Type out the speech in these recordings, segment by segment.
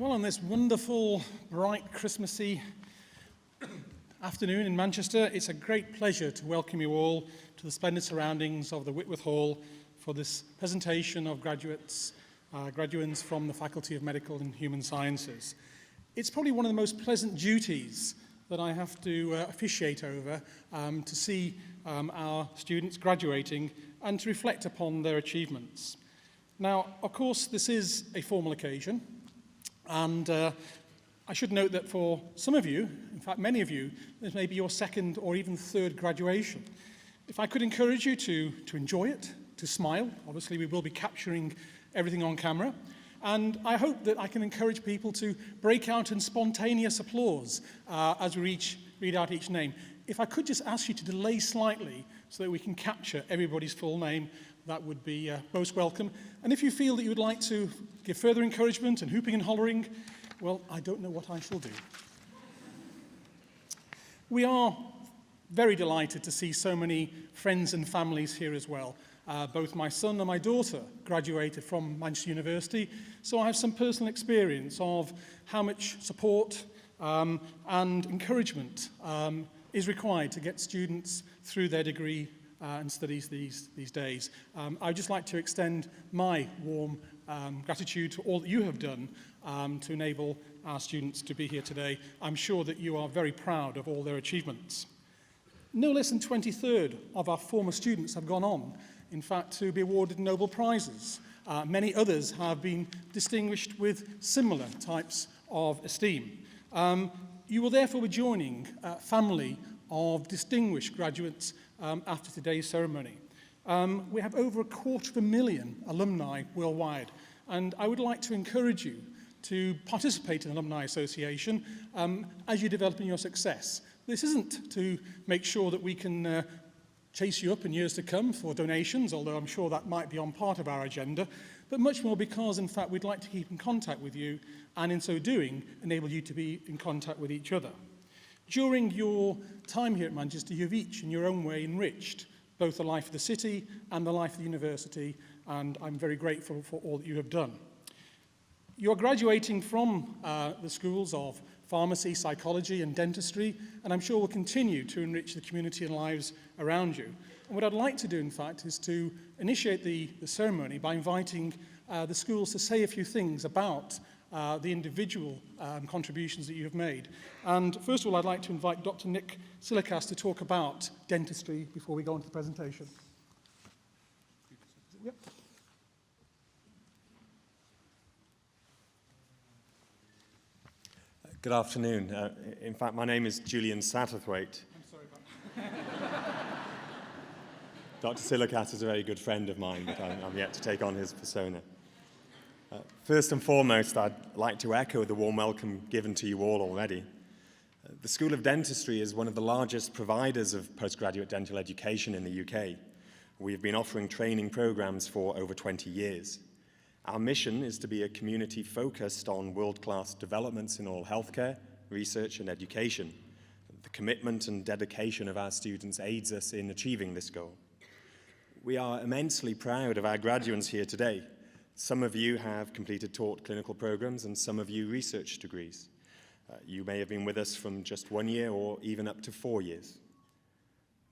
Well, on this wonderful, bright, Christmassy afternoon in Manchester, it's a great pleasure to welcome you all to the splendid surroundings of the Whitworth Hall for this presentation of graduates from the Faculty of Medical and Human Sciences. It's probably one of the most pleasant duties that I have to officiate over, to see our students graduating and to reflect upon their achievements. Now, of course, this is a formal occasion, and I should note that for some of you, in fact many of you, this may be your second or even third graduation. If I could encourage you to enjoy it, to smile. Obviously we will be capturing everything on camera, and I hope that I can encourage people to break out in spontaneous applause as we read out each name. If I could just ask you to delay slightly so that we can capture everybody's full name, that would be most welcome. And if you feel that you would like to give further encouragement and hooping and hollering, well, I don't know what I shall do. We are very delighted to see so many friends and families here as well. Both my son and my daughter graduated from Manchester University, so I have some personal experience of how much support and encouragement is required to get students through their degree and studies these days. I would just like to extend my warm gratitude to all that you have done to enable our students to be here today. I'm sure that you are very proud of all their achievements. No less than 23rd of our former students have gone on, in fact, to be awarded Nobel Prizes. Many others have been distinguished with similar types of esteem. You will therefore be joining a family of distinguished graduates after today's ceremony. We have over 250,000 alumni worldwide, and I would like to encourage you to participate in the Alumni Association as you develop in your success. This isn't to make sure that we can chase you up in years to come for donations, although I'm sure that might be on part of our agenda, but much more because, in fact, we'd like to keep in contact with you, and in so doing, enable you to be in contact with each other. During your time here at Manchester, you've each, in your own way, enriched both the life of the city and the life of the university, and I'm very grateful for all that you have done. You're graduating from the schools of pharmacy, psychology, and dentistry, and I'm sure will continue to enrich the community and lives around you. And what I'd like to do, in fact, is to initiate the ceremony by inviting the schools to say a few things about the individual contributions that you have made. And first of all, I'd like to invite Dr. Nick Silikas to talk about dentistry before we go on to the presentation. Yep. Good afternoon. In fact, my name is Julian Satterthwaite. I'm sorry about that. Dr. Silikas is a very good friend of mine, but I'm yet to take on his persona. First and foremost, I'd like to echo the warm welcome given to you all already. The School of Dentistry is one of the largest providers of postgraduate dental education in the UK. We've been offering training programs for over 20 years. Our mission is to be a community focused on world-class developments in oral healthcare, research and education. The commitment and dedication of our students aids us in achieving this goal. We are immensely proud of our graduates here today. Some of you have completed taught clinical programs and some of you research degrees. You may have been with us from just 1 year or even up to 4 years.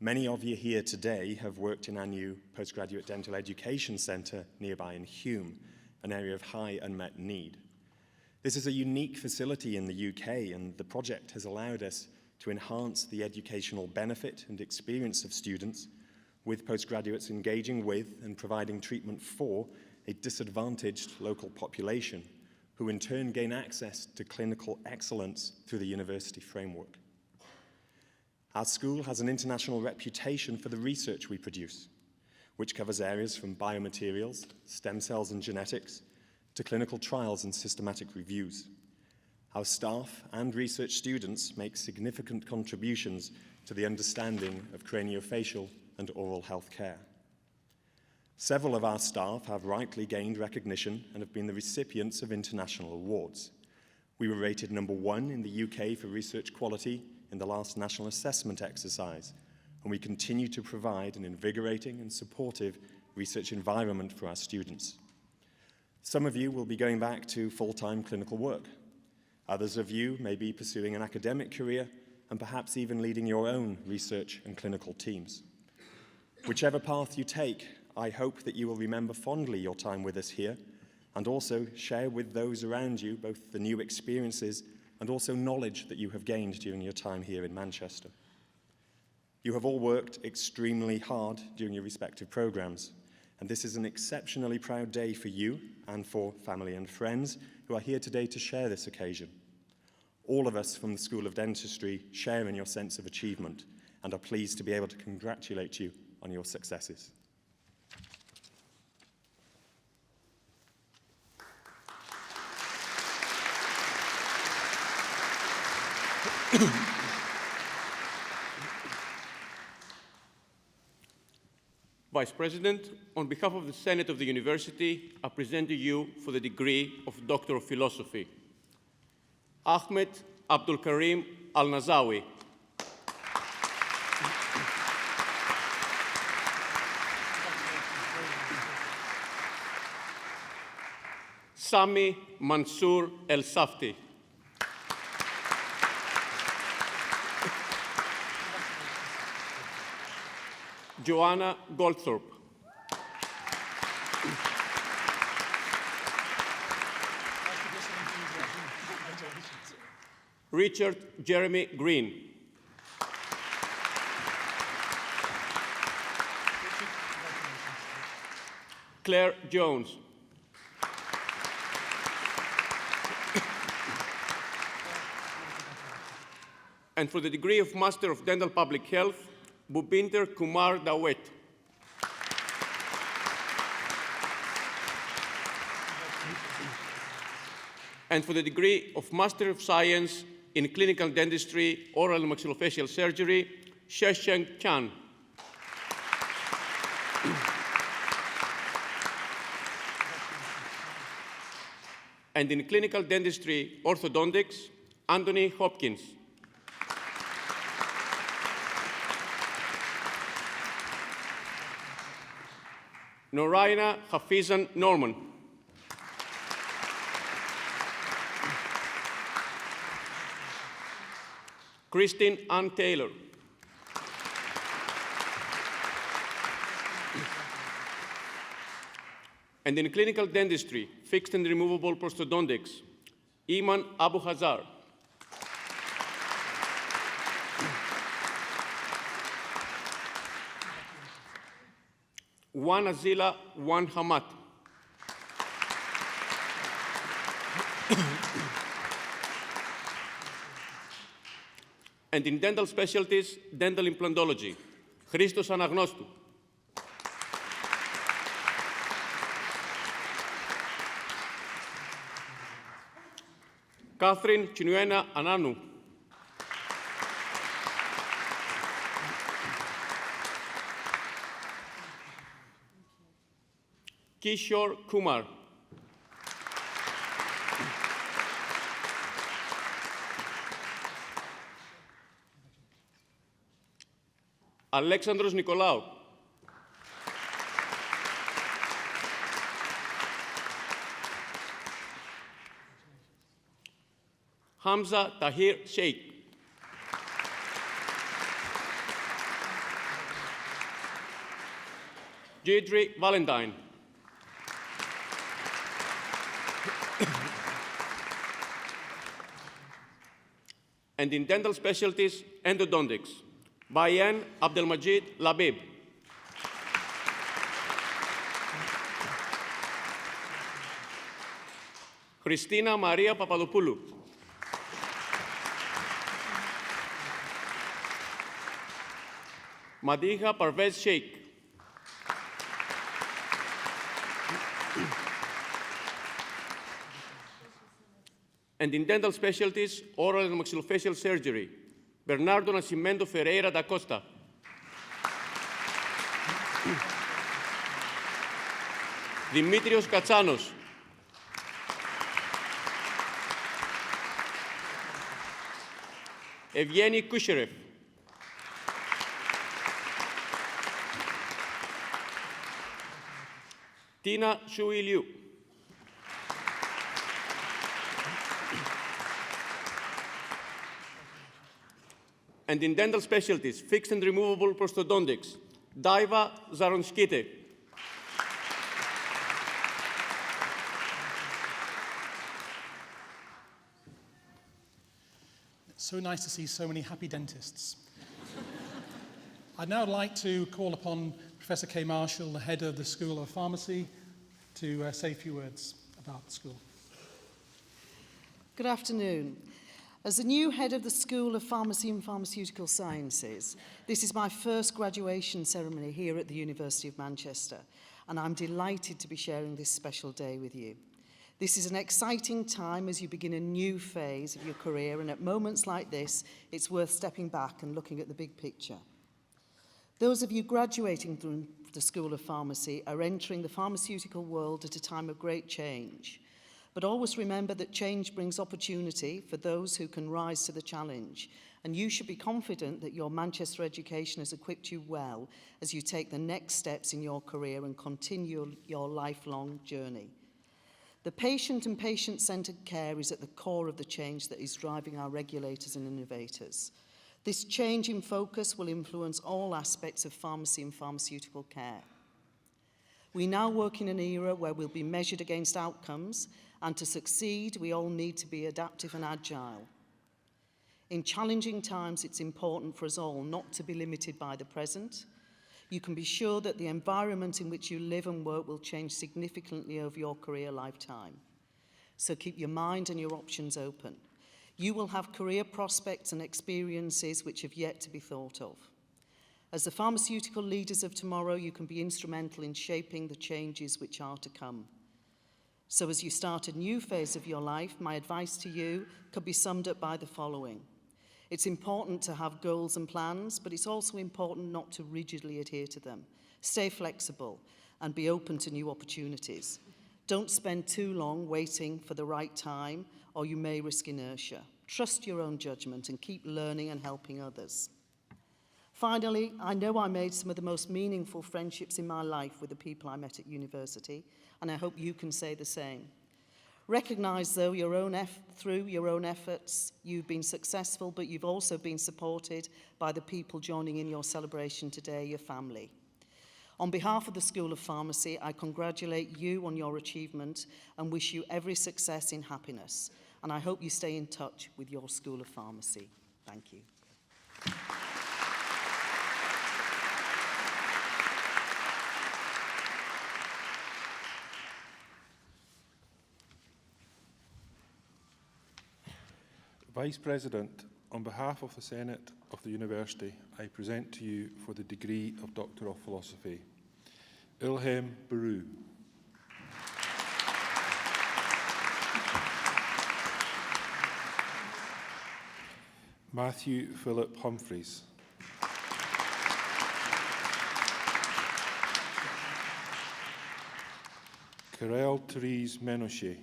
Many of you here today have worked in our new postgraduate dental education centre nearby in Hume, an area of high unmet need. This is a unique facility in the UK, and the project has allowed us to enhance the educational benefit and experience of students, with postgraduates engaging with and providing treatment for a disadvantaged local population, who in turn gain access to clinical excellence through the university framework. Our school has an international reputation for the research we produce, which covers areas from biomaterials, stem cells and genetics, to clinical trials and systematic reviews. Our staff and research students make significant contributions to the understanding of craniofacial and oral health care. Several of our staff have rightly gained recognition and have been the recipients of international awards. We were rated #1 in the UK for research quality in the last national assessment exercise, and we continue to provide an invigorating and supportive research environment for our students. Some of you will be going back to full-time clinical work, Others of you may be pursuing an academic career and perhaps even leading your own research and clinical teams. Whichever path you take, I hope that you will remember fondly your time with us here and also share with those around you both the new experiences and also knowledge that you have gained during your time here in Manchester. You have all worked extremely hard during your respective programs, and this is an exceptionally proud day for you and for family and friends who are here today to share this occasion. All of us from the School of Dentistry share in your sense of achievement and are pleased to be able to congratulate you on your successes. Vice President, on behalf of the Senate of the University, I present to you for the degree of Doctor of Philosophy, Ahmed Abdul Karim Al-Nazawi. Sami Mansour El-Safti. Joanna Goldthorpe. Richard Jeremy Green. Claire Jones. And for the degree of Master of Dental Public Health, Bhupinder Kumar Dawet. And for the degree of Master of Science in Clinical Dentistry, Oral and Maxillofacial Surgery, Shesheng Chan. And in Clinical Dentistry, Orthodontics, Anthony Hopkins. Noraina Hafizan Norman. Christine Ann Taylor. And in clinical dentistry, fixed and removable prosthodontics, Iman Abu Hazar. Wan Azila Wan Hamad. And in dental specialties, dental implantology, Christos Anagnostou. Catherine Chinuena Ananu. Kishore Kumar. Alexandros Nikolaou. Hamza Tahir Sheikh. Deirdre Valentine. And in dental specialties, endodontics, Bayan Abdelmajid Labib. Christina Maria Papadopoulou. Madiha Parvez Sheikh. And in dental specialties, oral and maxillofacial surgery, Bernardo Nascimento Ferreira da Costa. Dimitrios Katsanos. Evgeny Kusherev. Tina Shui Liu. and in dental specialties, fixed and removable prosthodontics, Daiva Zaronskite. It's so nice to see so many happy dentists. I'd now like to call upon Professor Kay Marshall, the head of the School of Pharmacy, to say a few words about the school. Good afternoon. As the new head of the School of Pharmacy and Pharmaceutical Sciences, this is my first graduation ceremony here at the University of Manchester, and I'm delighted to be sharing this special day with you. This is an exciting time as you begin a new phase of your career, and at moments like this, it's worth stepping back and looking at the big picture. Those of you graduating from the School of Pharmacy are entering the pharmaceutical world at a time of great change. But always remember that change brings opportunity for those who can rise to the challenge, and you should be confident that your Manchester education has equipped you well as you take the next steps in your career and continue your lifelong journey. The patient and patient-centred care is at the core of the change that is driving our regulators and innovators. This change in focus will influence all aspects of pharmacy and pharmaceutical care. We now work in an era where we'll be measured against outcomes, and to succeed, we all need to be adaptive and agile. In challenging times, it's important for us all not to be limited by the present. You can be sure that the environment in which you live and work will change significantly over your career lifetime. So keep your mind and your options open. You will have career prospects and experiences which have yet to be thought of. As the pharmaceutical leaders of tomorrow, you can be instrumental in shaping the changes which are to come. So as you start a new phase of your life, my advice to you could be summed up by the following. It's important to have goals and plans, but it's also important not to rigidly adhere to them. Stay flexible and be open to new opportunities. Don't spend too long waiting for the right time, or you may risk inertia. Trust your own judgment and keep learning and helping others. Finally, I know I made some of the most meaningful friendships in my life with the people I met at university, and I hope you can say the same. Recognise, though, through your own efforts, you've been successful, but you've also been supported by the people joining in your celebration today, your family. On behalf of the School of Pharmacy, I congratulate you on your achievement and wish you every success in happiness. And I hope you stay in touch with your School of Pharmacy. Thank you. Vice President, on behalf of the Senate of the University, I present to you for the degree of Doctor of Philosophy, UoM Baru. Matthew Philip Humphreys. Karel Therese Menochet.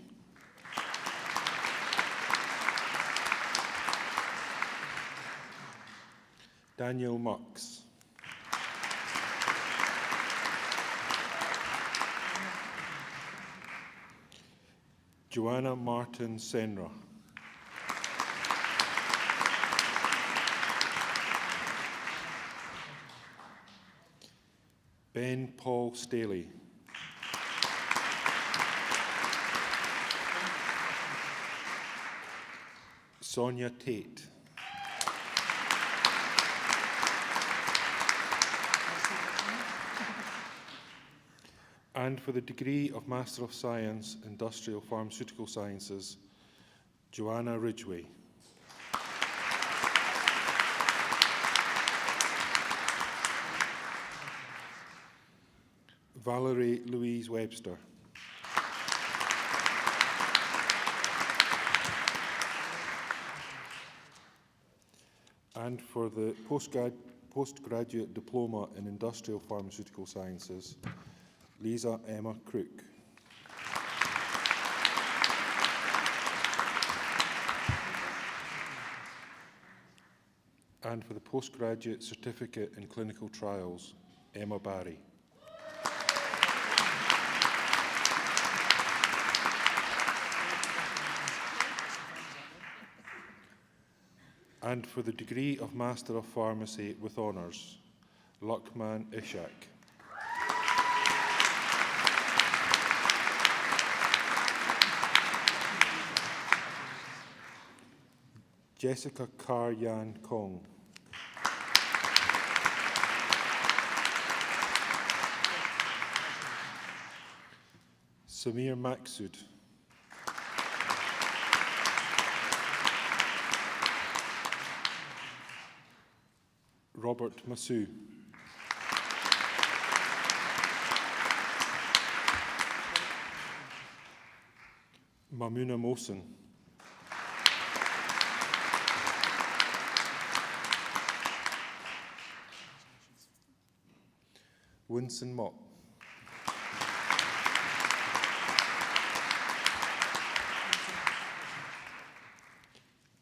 Daniel Mux. Joanna Martin Senra. Ben Paul Staley. Sonia Tate. And for the degree of Master of Science, Industrial Pharmaceutical Sciences, Joanna Ridgway. Valerie Louise Webster. And for the postgraduate diploma in Industrial Pharmaceutical Sciences, Lisa Emma Crook. And for the postgraduate certificate in clinical trials, Emma Barry. and for the degree of Master of Pharmacy with honours, Luqman Ishak. Jessica Kar-Yan Kong. Samir Maksud. Robert Masu. Mamuna Mohsen. Winston Mott.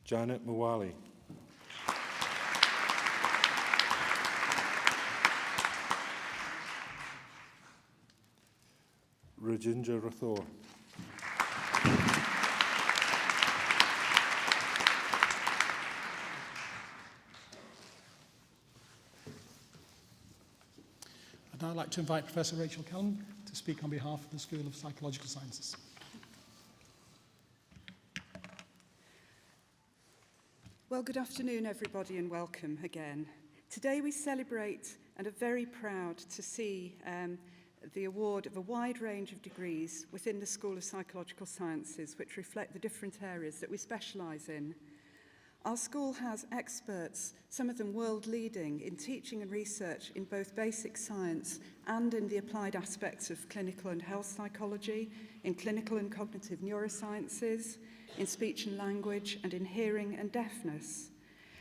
Janet Mwali. Rajendra Rathore. I'd now like to invite Professor Rachel Callan to speak on behalf of the School of Psychological Sciences. Well, good afternoon, everybody, and welcome again. Today we celebrate and are very proud to see the award of a wide range of degrees within the School of Psychological Sciences, which reflect the different areas that we specialise in. Our school has experts, some of them world-leading, in teaching and research in both basic science and in the applied aspects of clinical and health psychology, in clinical and cognitive neurosciences, in speech and language, and in hearing and deafness.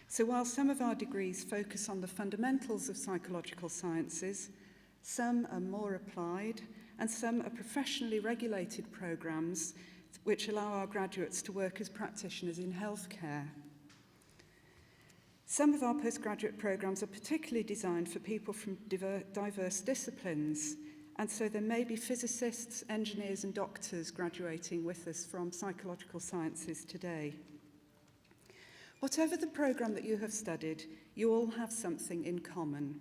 So while some of our degrees focus on the fundamentals of psychological sciences, some are more applied, and some are professionally regulated programs which allow our graduates to work as practitioners in healthcare. Some of our postgraduate programs are particularly designed for people from diverse disciplines, and so there may be physicists, engineers and doctors graduating with us from psychological sciences today. Whatever the program that you have studied, you all have something in common.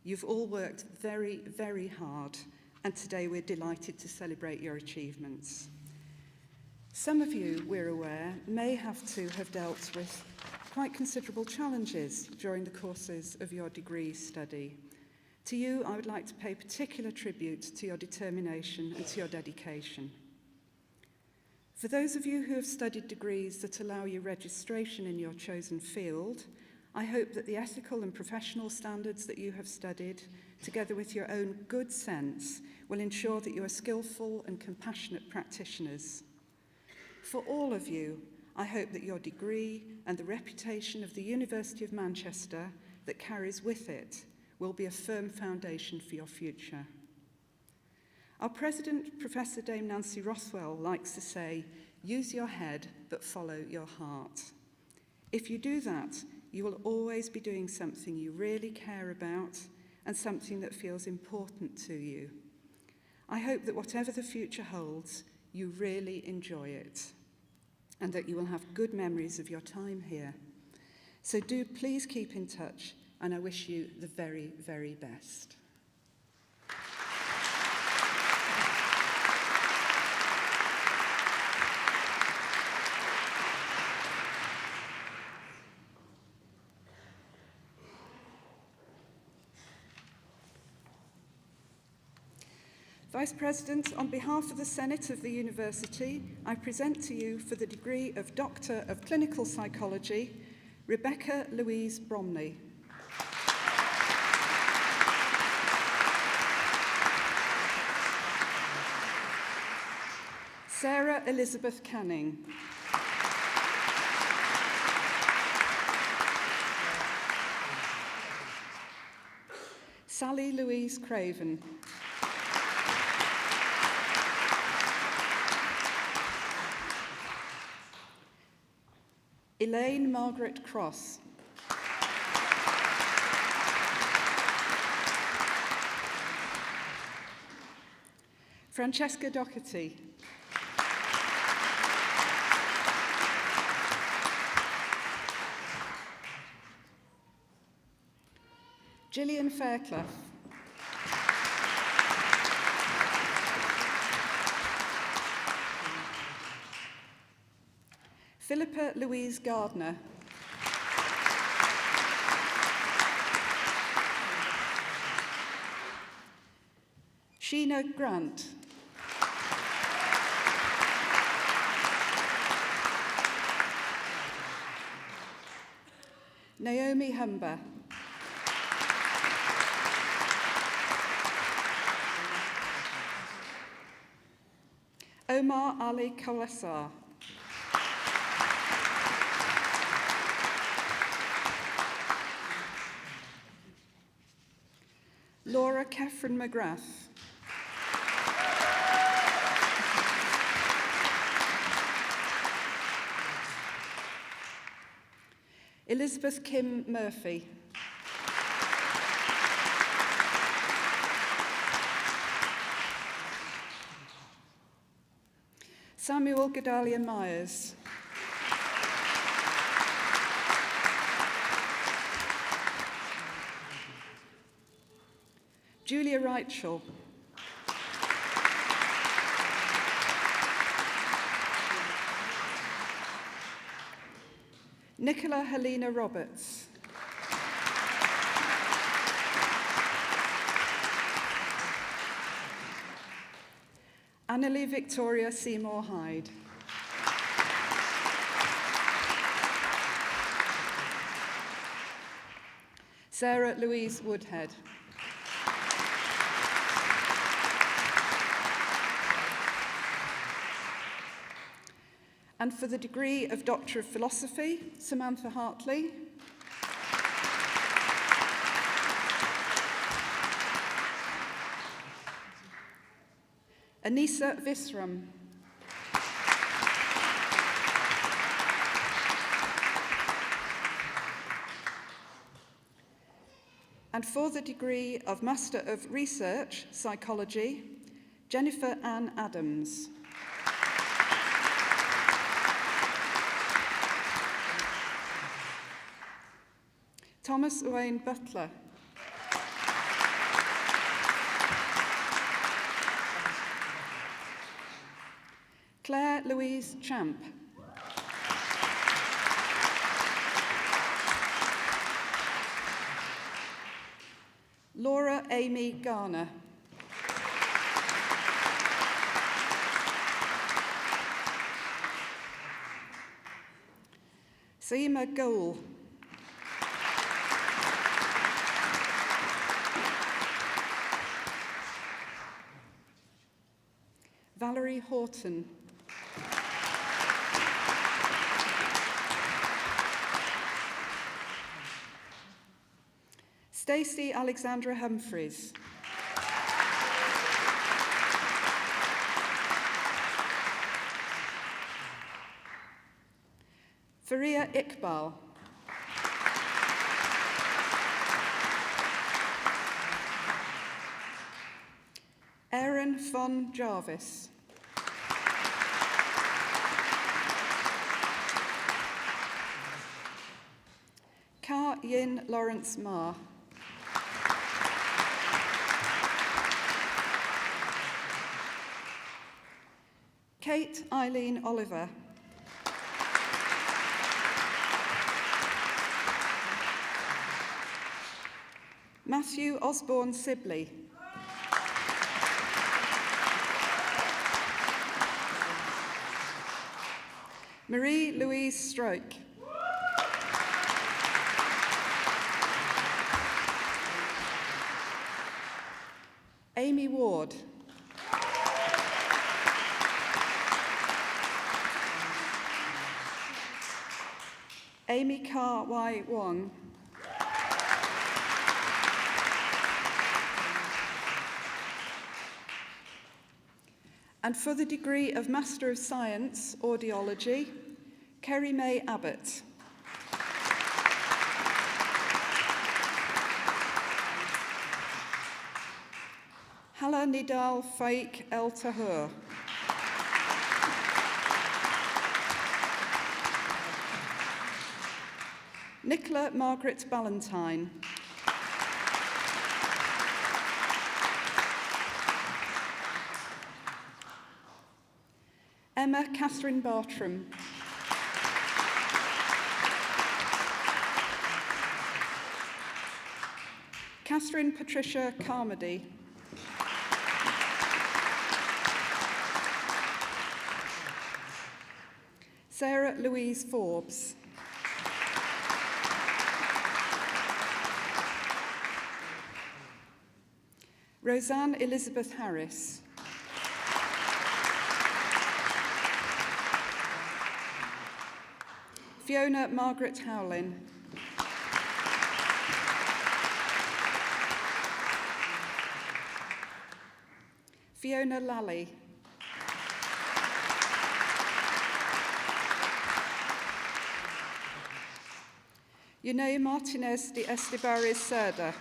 You've all worked very, very hard, and today we're delighted to celebrate your achievements. Some of you, we're aware, may have to have dealt with quite considerable challenges during the courses of your degree study. To you, I would like to pay particular tribute to your determination and to your dedication. For those of you who have studied degrees that allow you registration in your chosen field, I hope that the ethical and professional standards that you have studied, together with your own good sense, will ensure that you are skillful and compassionate practitioners. For all of you, I hope that your degree and the reputation of the University of Manchester that carries with it will be a firm foundation for your future. Our President, Professor Dame Nancy Rothwell, likes to say, use your head, but follow your heart. If you do that, you will always be doing something you really care about and something that feels important to you. I hope that whatever the future holds, you really enjoy it, and that you will have good memories of your time here. So do please keep in touch, and I wish you the very, very best. Vice President, on behalf of the Senate of the University, I present to you for the degree of Doctor of Clinical Psychology, Rebecca Louise Bromley. Sarah Elizabeth Canning. Sally Louise Craven. Elaine Margaret Cross. Francesca Doherty. Gillian Fairclough. Philippa Louise Gardner. Sheena Grant. Naomi Humber. Omar Ali Kalasar. Laura Catherine McGrath. Elizabeth Kim Murphy. Samuel Gedalia Myers. Julia Wrightshaw. Nicola Helena Roberts. Annalie Victoria Seymour Hyde. Sarah Louise Woodhead. And for the degree of Doctor of Philosophy, Samantha Hartley. Anisa Visram. And for the degree of Master of Research, Psychology, Jennifer Ann Adams. Thomas Wayne Butler. Claire Louise Champ. Laura Amy Garner. Seema Goel. Valerie Horton. Stacey Alexandra Humphreys. Faria Iqbal. Aaron von Jarvis. Ka Yin Lawrence Ma. Kate Eileen Oliver. Matthew Osborne Sibley. Marie Louise Stroke. Amy Ward. Amy Kar Wai Wong. And for the degree of Master of Science, Audiology, Kerry May Abbott. Hala Nidal Faik El Tahur. Nicola Margaret Ballantyne. Emma Catherine Bartram. Catherine Patricia Carmody. Sarah Louise Forbes. Roseanne Elizabeth Harris. Fiona Margaret Howlin. Fiona Lally. Yunea Martinez de Estibariz Cerda.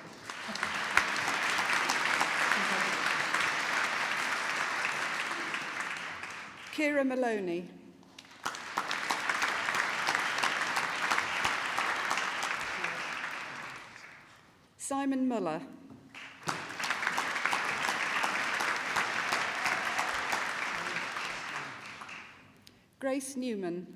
Kira Maloney. Simon Muller. Grace Newman.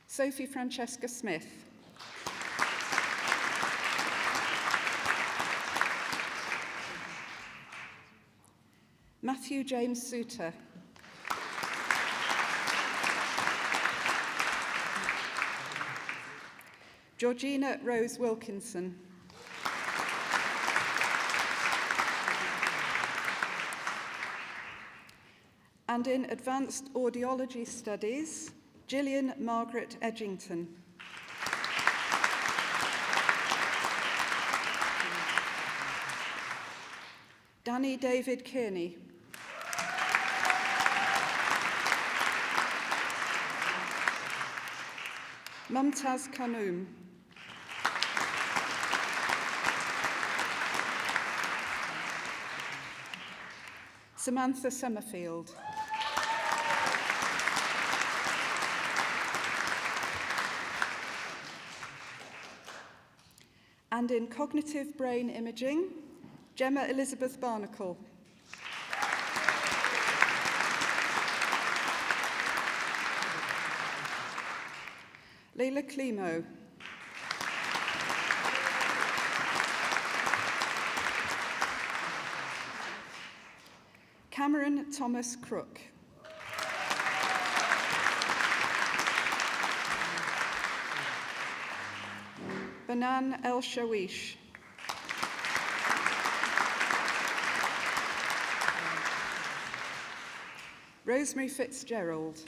Sophie Francesca Smith. Matthew James Souter. Georgina Rose Wilkinson. And in Advanced Audiology Studies, Gillian Margaret Edgington. Danny David Kearney. Mumtaz Kanoum. Samantha Summerfield. And in cognitive brain imaging, Gemma Elizabeth Barnacle. Leila Climo. Cameron Thomas Crook. Banan El Shawish. Rosemary Fitzgerald.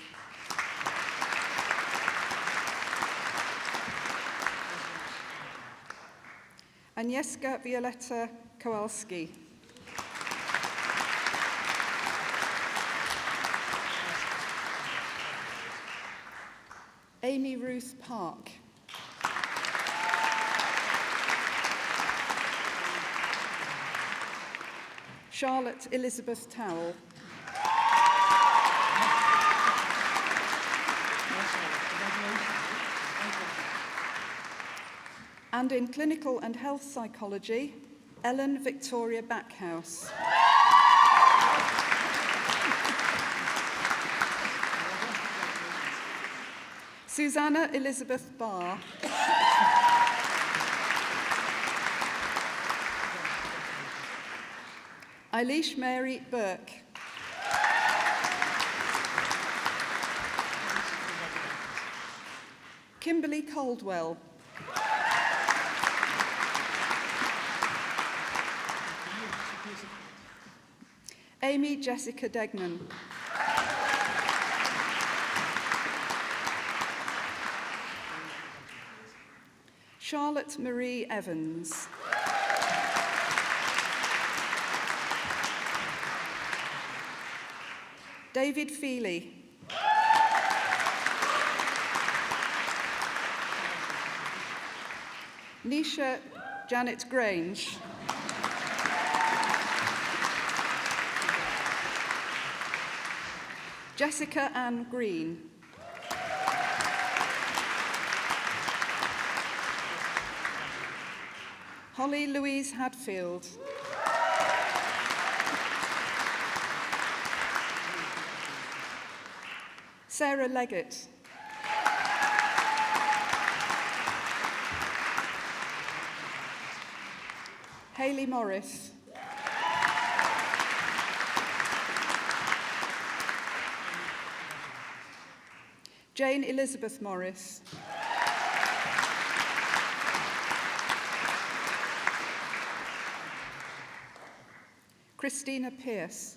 Agnieszka Violetta Kowalski. Amy Ruth Park. Charlotte Elizabeth Towell. And in clinical and health psychology, Ellen Victoria Backhouse. Susanna Elizabeth Barr. Eilish Mary Burke. Kimberly Caldwell. Amy Jessica Degnan. Charlotte Marie Evans. David Feely. Nisha Janet Grange. Jessica Ann Green. Holly Louise Hadfield. Sarah Leggett. Hayley Morris. Jane Elizabeth Morris. Christina Pierce.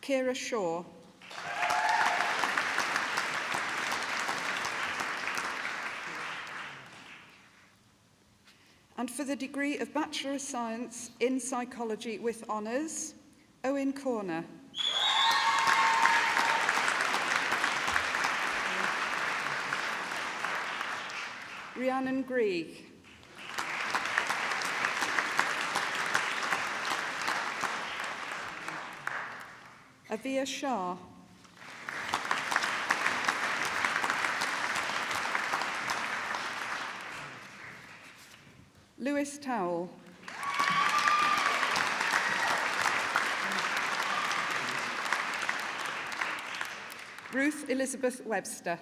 Kira Shaw. And for the degree of Bachelor of Science in Psychology with Honours, Owen Corner. Rhiannon Grieg. Avia Shah. Lewis Towell. Ruth Elizabeth Webster.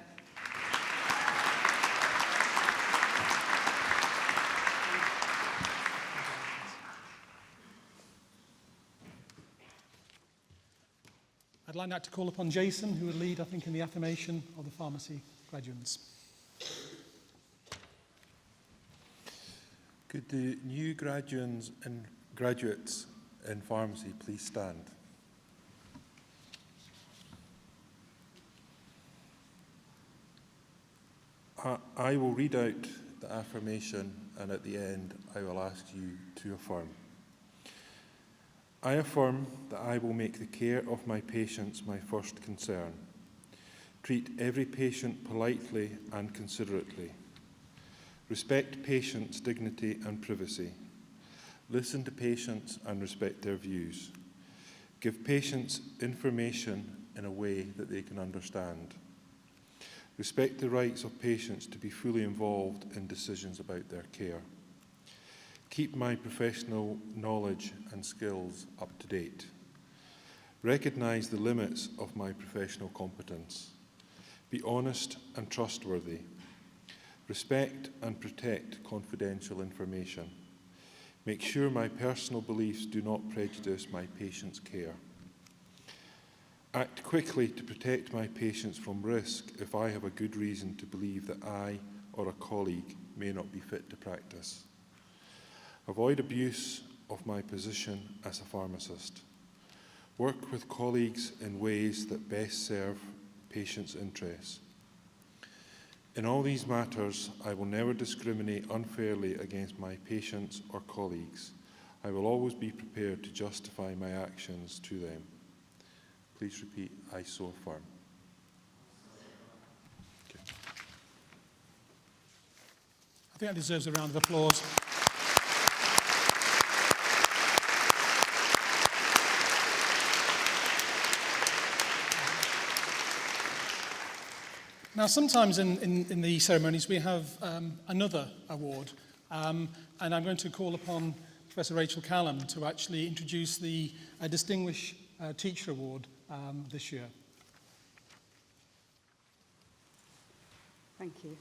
I'd like now to call upon Jason, who will lead, I think, in the affirmation of the pharmacy graduates. Could the new graduates in pharmacy please stand? I will read out the affirmation, and at the end I will ask you to affirm. I affirm that I will make the care of my patients my first concern. Treat every patient politely and considerately. Respect patients' dignity and privacy. Listen to patients and respect their views. Give patients information in a way that they can understand. Respect the rights of patients to be fully involved in decisions about their care. Keep my professional knowledge and skills up to date. Recognise the limits of my professional competence. Be honest and trustworthy. Respect and protect confidential information. Make sure my personal beliefs do not prejudice my patients' care. Act quickly to protect my patients from risk if I have a good reason to believe that I or a colleague may not be fit to practice. Avoid abuse of my position as a pharmacist. Work with colleagues in ways that best serve patients' interests. In all these matters, I will never discriminate unfairly against my patients or colleagues. I will always be prepared to justify my actions to them. Please repeat, I so affirm. Okay. I think that deserves a round of applause. Now, sometimes in the ceremonies we have another award, and I'm going to call upon Professor Rachel Callum to actually introduce the Distinguished Teacher Award this year. Thank you.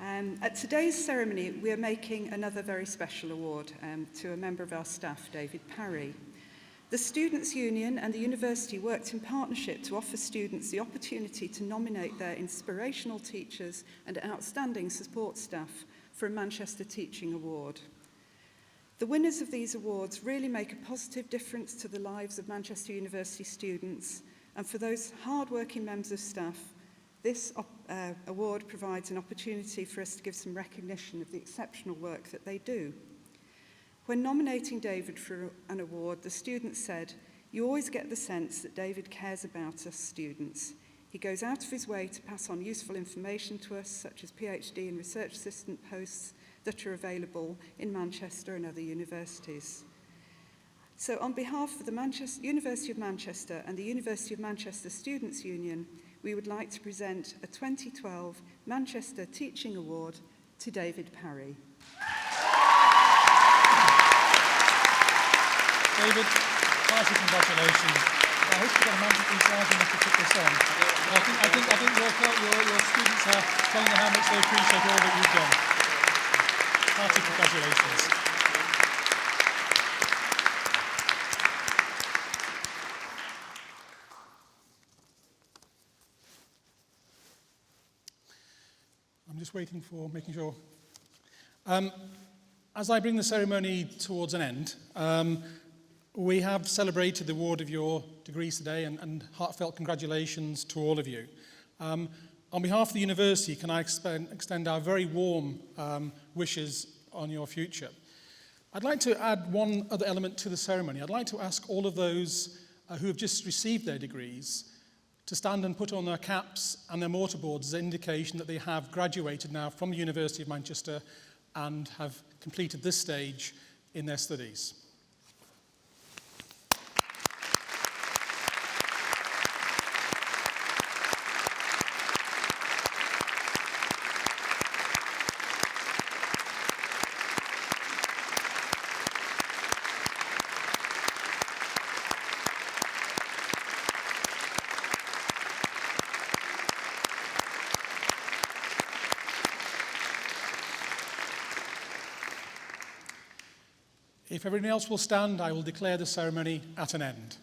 At today's ceremony, we are making another very special award to a member of our staff, David Parry. The Students' Union and the university worked in partnership to offer students the opportunity to nominate their inspirational teachers and outstanding support staff for a Manchester Teaching Award. The winners of these awards really make a positive difference to the lives of Manchester University students, and for those hard-working members of staff, this award provides an opportunity for us to give some recognition of the exceptional work that they do. When nominating David for an award, the students said, "You always get the sense that David cares about us students. He goes out of his way to pass on useful information to us, such as PhD and research assistant posts that are available in Manchester and other universities." So on behalf of the University of Manchester and the University of Manchester Students' Union, we would like to present a 2012 Manchester Teaching Award to David Parry. David, hearty congratulations. I hope you've got a magic inside enough to put this on. I think your students are telling you how much they appreciate all that you've done. Hearty congratulations. I'm just waiting for making sure. As I bring the ceremony towards an end, we have celebrated the award of your degrees today, and heartfelt congratulations to all of you. On behalf of the university, can I extend our very warm wishes on your future. I'd like to add one other element to the ceremony. I'd like to ask all of those who have just received their degrees to stand and put on their caps and their mortarboards as an indication that they have graduated now from the University of Manchester and have completed this stage in their studies. If everyone else will stand, I will declare the ceremony at an end.